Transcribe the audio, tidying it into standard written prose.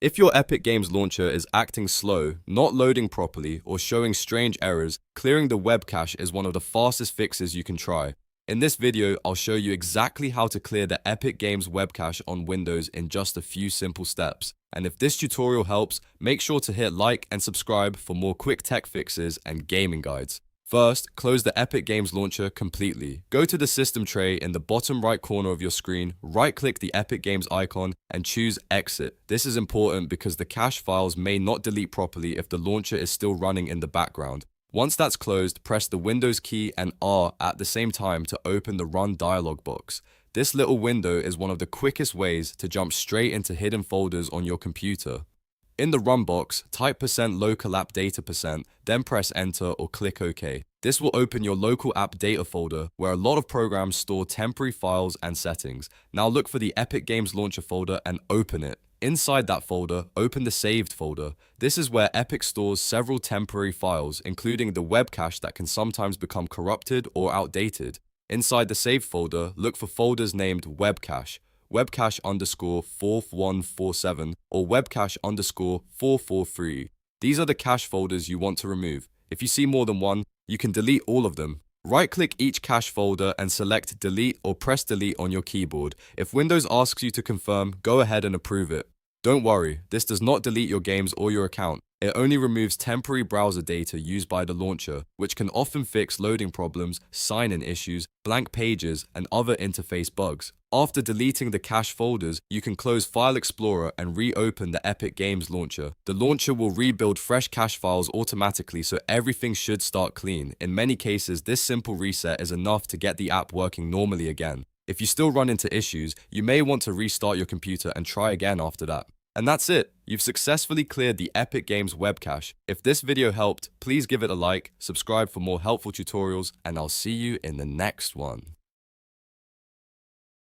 If your Epic Games Launcher is acting slow, not loading properly, or showing strange errors, clearing the web cache is one of the fastest fixes you can try. In this video, I'll show you exactly how to clear the Epic Games web cache on Windows in just a few simple steps. And if this tutorial helps, make sure to hit like and subscribe for more quick tech fixes and gaming guides. First, close the Epic Games Launcher completely. Go to the system tray in the bottom right corner of your screen, right-click the Epic Games icon, and choose Exit. This is important because the cache files may not delete properly if the launcher is still running in the background. Once that's closed, press the Windows key and R at the same time to open the Run Dialog box. This little window is one of the quickest ways to jump straight into hidden folders on your computer. In the Run box, type %local app data%, then press enter or click OK. This will open your local app data folder where a lot of programs store temporary files and settings. Now look for the Epic Games Launcher folder and open it. Inside that folder, open the saved folder. This is where Epic stores several temporary files, including the web cache that can sometimes become corrupted or outdated. Inside the saved folder, look for folders named Webcache, Webcache_4147, or Webcache_443. These are the cache folders you want to remove. If you see more than one, you can delete all of them. Right-click each cache folder and select Delete or press Delete on your keyboard. If Windows asks you to confirm, go ahead and approve it. Don't worry, this does not delete your games or your account. It only removes temporary browser data used by the launcher, which can often fix loading problems, sign-in issues, blank pages, and other interface bugs. After deleting the cache folders, you can close File Explorer and reopen the Epic Games Launcher. The launcher will rebuild fresh cache files automatically, so everything should start clean. In many cases, this simple reset is enough to get the app working normally again. If you still run into issues, you may want to restart your computer and try again after that. And that's it. You've successfully cleared the Epic Games web cache. If this video helped, please give it a like, subscribe for more helpful tutorials, and I'll see you in the next one.